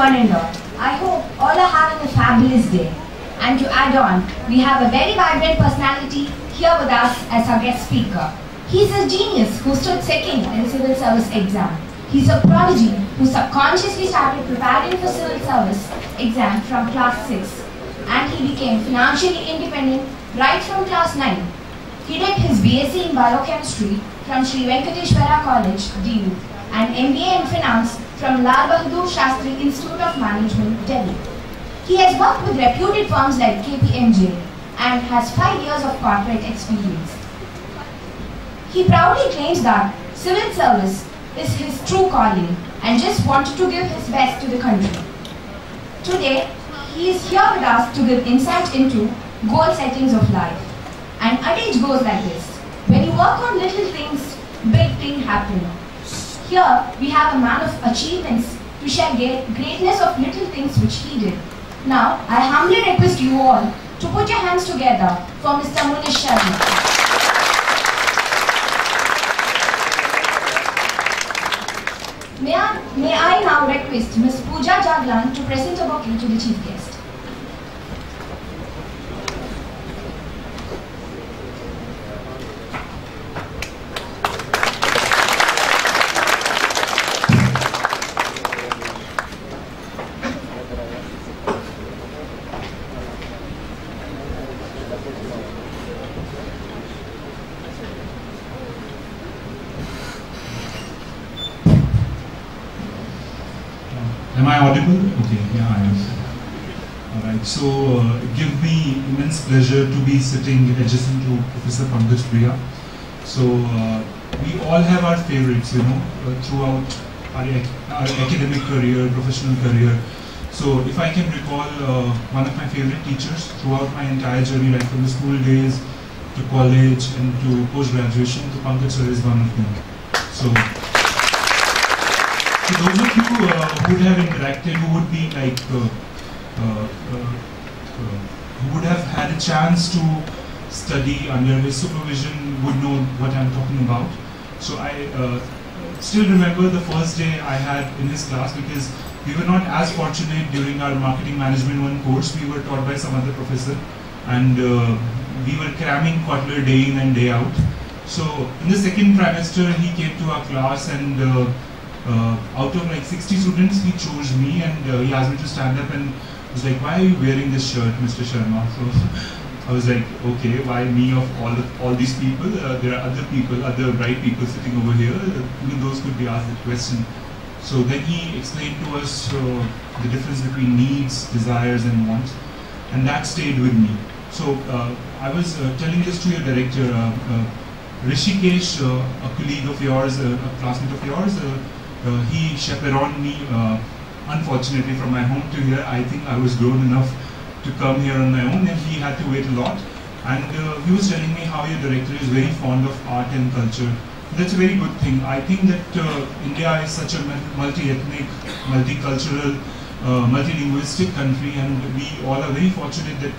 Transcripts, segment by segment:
one and all. I hope all are having a fabulous day. And to add on, we have a very vibrant personality here with us as our guest speaker. He's a genius who stood second in the civil service exam. He's a prodigy who subconsciously started preparing for civil service exam from class 6. And he became financially independent right from class 9. He did his BSc in Biochemistry from Sri Venkateshwara College, DU, and MBA in Finance from Lal Bahadur Shastri Institute of Management, Delhi. He has worked with reputed firms like KPMG and has 5 years of corporate experience. He proudly claims that civil service is his true calling and just wanted to give his best to the country. Today, he is here with us to give insight into goal settings of life. And adage goes like this: when you work on little things, big things happen. Here we have a man of achievements to share greatness of little things which he did. Now I humbly request you all to put your hands together for Mr. Munish Sharama. May I now request Ms. Pooja Jaglan to present a bouquet to the chief guest. Am I audible? Okay, yeah, I am. Alright, so it gives me immense pleasure to be sitting adjacent to Professor Pankaj Priya. So we all have our favorites, throughout our academic career, professional career. So if I can recall one of my favorite teachers throughout my entire journey, like from the school days to college and to post-graduation, to Pankaj sir is one of them. So those of you who would have interacted, who would be like, who would have had a chance to study under his supervision would know what I'm talking about. So I still remember the first day I had in his class, because we were not as fortunate during our marketing management 1 course. We were taught by some other professor, and we were cramming Kotler day in and day out. So in the second trimester, he came to our class, and out of like 60 students, he chose me, and he asked me to stand up, and was like, "Why are you wearing this shirt, Mr. Sharma?" So I was like, "Okay, why me of all these people? There are other people, other bright people sitting over here. Even those could be asked that question." So then he explained to us the difference between needs, desires, and wants, and that stayed with me. So I was telling this to your director, Rishikesh, a colleague of yours, a classmate of yours. He chaperoned me, unfortunately, from my home to here. I think I was grown enough to come here on my own, and he had to wait a lot. And he was telling me how your director is very fond of art and culture. That's a very good thing. I think that India is such a multi-ethnic, multicultural, multilinguistic country, and we all are very fortunate that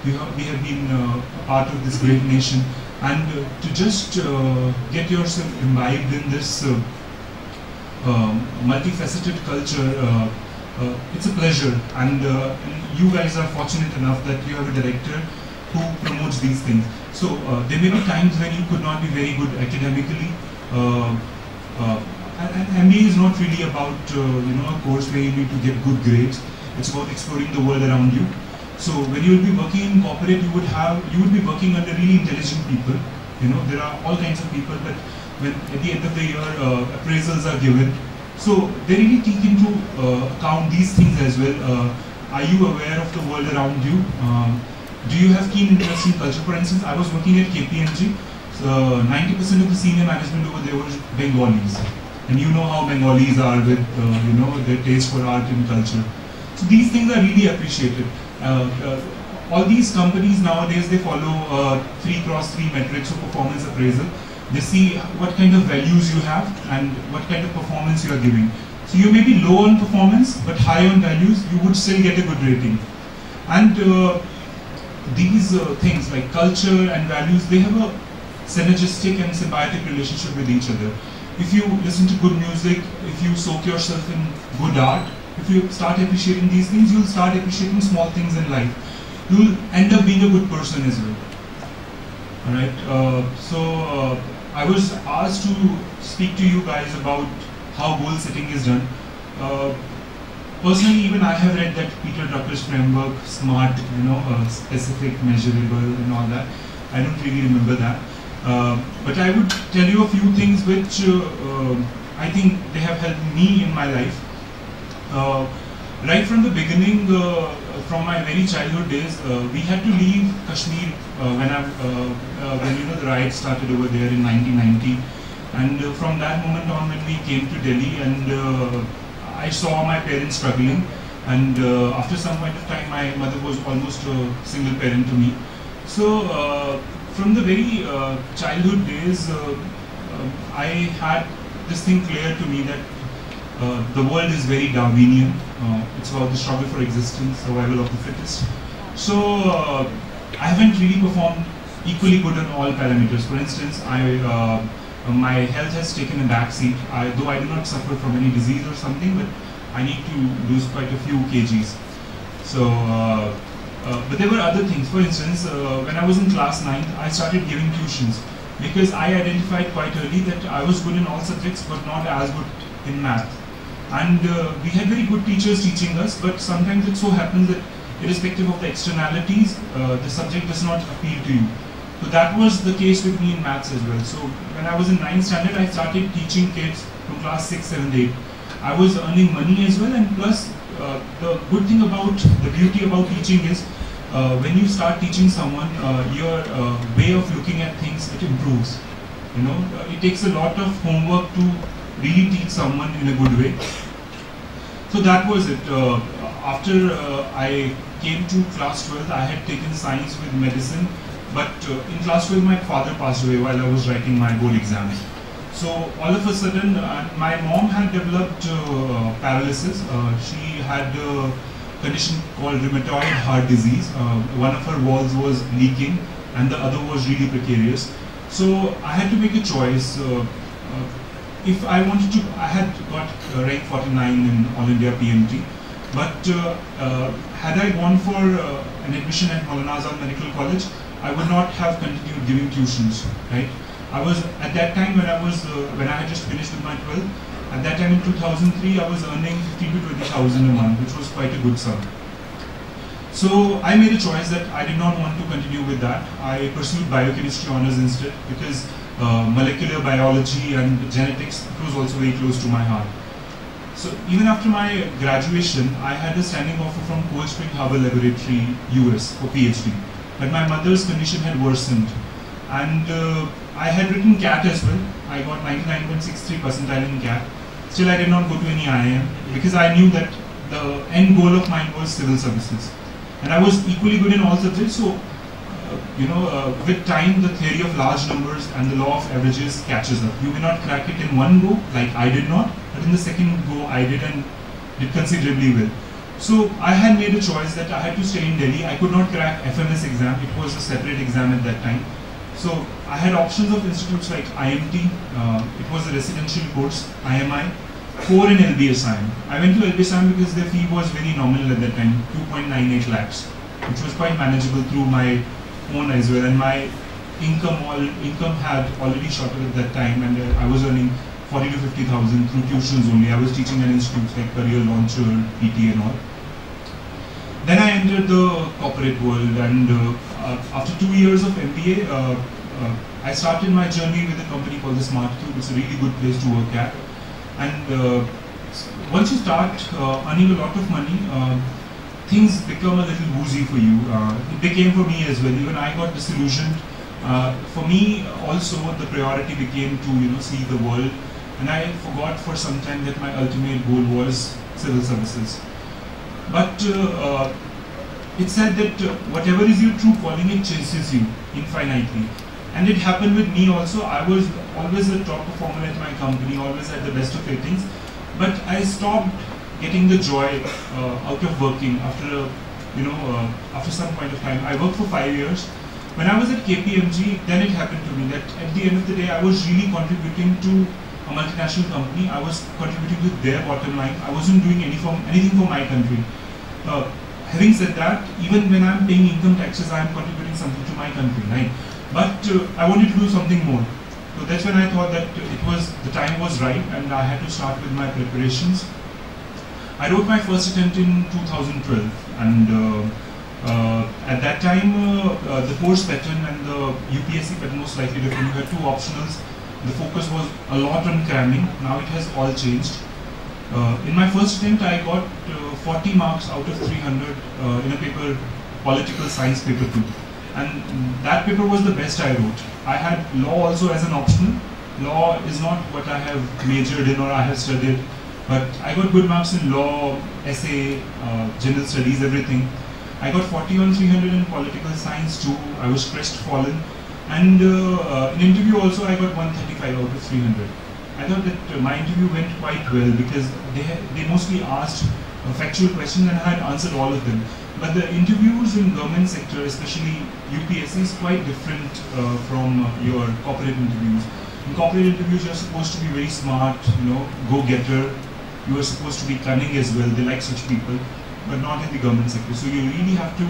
we have been a part of this great nation. And to just get yourself imbibed in this multifaceted culture, it's a pleasure, and you guys are fortunate enough that you have a director who promotes these things. So there may be times when you could not be very good academically, and MBA is not really about a course where you need to get good grades. It's about exploring the world around you. So when you will be working in corporate, you would be working under really intelligent people. There are all kinds of people, but when at the end of the year appraisals are given, so they really take into account these things as well. Are you aware of the world around you? Do you have keen interest in culture? For instance, I was working at KPMG. So 90% of the senior management over there was Bengalis, and you know how Bengalis are with their taste for art and culture. So these things are really appreciated. All these companies nowadays, they follow 3x3 metrics of performance appraisal. They see what kind of values you have and what kind of performance you are giving. So you may be low on performance but high on values, you would still get a good rating. And these things like culture and values, they have a synergistic and symbiotic relationship with each other. If you listen to good music, if you soak yourself in good art, if you start appreciating these things, you'll start appreciating small things in life. You'll end up being a good person as well. Alright, I was asked to speak to you guys about how goal setting is done. Personally, even I have read that Peter Drucker's framework, SMART, specific, measurable, and all that. I don't really remember that. But I would tell you a few things which I think they have helped me in my life. Right from the beginning, from my very childhood days, we had to leave Kashmir when the riots started over there in 1990. And from that moment on, when we came to Delhi, and I saw my parents struggling, and after some point of time, my mother was almost a single parent to me. So from the very childhood days, I had this thing clear to me that the world is very Darwinian. It's about the struggle for existence, survival of the fittest. So I haven't really performed equally good on all parameters. For instance, my health has taken a back seat. Though I do not suffer from any disease or something, but I need to lose quite a few kgs. So, but there were other things. For instance, when I was in class 9th, I started giving tuitions because I identified quite early that I was good in all subjects, but not as good in math. And we had very good teachers teaching us, but sometimes it so happens that irrespective of the externalities, the subject does not appeal to you. So that was the case with me in maths as well. So when I was in 9th standard, I started teaching kids from class 6, 7, 8. I was earning money as well, and plus the good thing about, the beauty about teaching is when you start teaching someone, your way of looking at things, it improves. It takes a lot of homework to really teach someone in a good way. So that was it. After I came to class 12, I had taken science with medicine, but in class 12 my father passed away while I was writing my board exams. So all of a sudden my mom had developed paralysis. She had a condition called rheumatoid heart disease. One of her valves was leaking and the other was really precarious. So I had to make a choice. If I wanted to, I had got rank 49 in All India PMT, but had I gone for an admission at Maulana Azad Medical College, I would not have continued giving tuitions, right? I was, at that time when I had just finished with my 12th, at that time in 2003, I was earning 15 to 20,000 a month, which was quite a good sum. So I made a choice that I did not want to continue with that. I pursued biochemistry honors instead because molecular biology and genetics, it was also very close to my heart. So even after my graduation, I had a standing offer from Cold Spring Harbor Laboratory, US for PhD. But my mother's condition had worsened. And I had written CAT as well. I got 99.63 percentile in CAT. Still I did not go to any IIM because I knew that the end goal of mine was civil services. And I was equally good in all subjects, so with time the theory of large numbers and the law of averages catches up. You may not crack it in one go, like I did not, but in the second go I did, and did considerably well. So I had made a choice that I had to stay in Delhi. I could not crack FMS exam, it was a separate exam at that time. So I had options of institutes like IMT, it was a residential course, IMI, core in LBSIM. I went to LBSIM because their fee was very nominal at that time, 2.98 lakhs, which was quite manageable through my own as well, and my income had already shot up at that time, and I was earning 40 to 50,000 through tuitions only. I was teaching at institutes like Career Launcher, PT and all. Then I entered the corporate world, and after 2 years of MBA, I started my journey with a company called the Smart Cube. It's a really good place to work at. And once you start earning a lot of money, things become a little woozy for you. It became for me as well. Even I got disillusioned. For me also, the priority became to see the world, and I forgot for some time that my ultimate goal was civil services. But it's said that whatever is your true calling, it chases you infinitely. And it happened with me also. I was always a top performer at my company, always at the best of ratings. But I stopped getting the joy out of working after, after some point of time. I worked for 5 years. When I was at KPMG, then it happened to me that at the end of the day, I was really contributing to a multinational company. I was contributing to their bottom line. I wasn't doing anything for my country. Having said that, even when I'm paying income taxes, I'm contributing something to my country, right? But I wanted to do something more. So that's when I thought that the time was right, and I had to start with my preparations. I wrote my first attempt in 2012, and at that time, the course pattern and the UPSC pattern was slightly different. You had two optionals. The focus was a lot on cramming. Now it has all changed. In my first attempt, I got 40 marks out of 300 in a paper, political science paper 2. And that paper was the best I wrote. I had law also as an optional. Law is not what I have majored in or I have studied, but I got good marks in law, essay, general studies, everything. I got 40 on 300 in political science too. I was crestfallen. And in interview also I got 135 out of 300. I thought that my interview went quite well because they mostly asked factual questions and I had answered all of them. But the interviews in government sector, especially UPSC, is quite different from your corporate interviews. In corporate interviews, you're supposed to be very smart, go-getter. You are supposed to be cunning as well. They like such people, but not in the government sector. So you really have to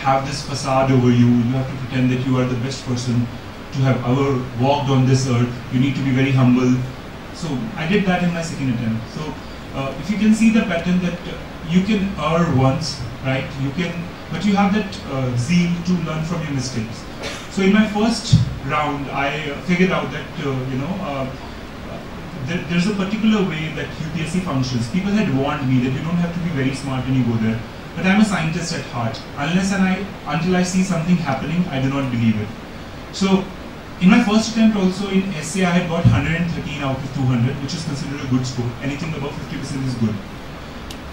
have this facade over you. You have to pretend that you are the best person to have ever walked on this earth. You need to be very humble. So I did that in my second attempt. So if you can see the pattern that you can err once, right? But you have that zeal to learn from your mistakes. So in my first round, I figured out that there's a particular way that UPSC functions. People had warned me that you don't have to be very smart when you go there. But I'm a scientist at heart. Until I see something happening, I do not believe it. So in my first attempt also in essay, I had got 113 out of 200, which is considered a good score. Anything above 50% is good.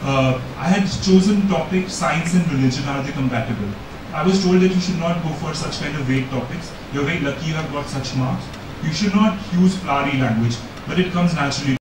I had chosen topic science and religion. Are they compatible? I was told that you should not go for such kind of vague topics. You're very lucky you have got such marks. You should not use flowery language, but it comes naturally.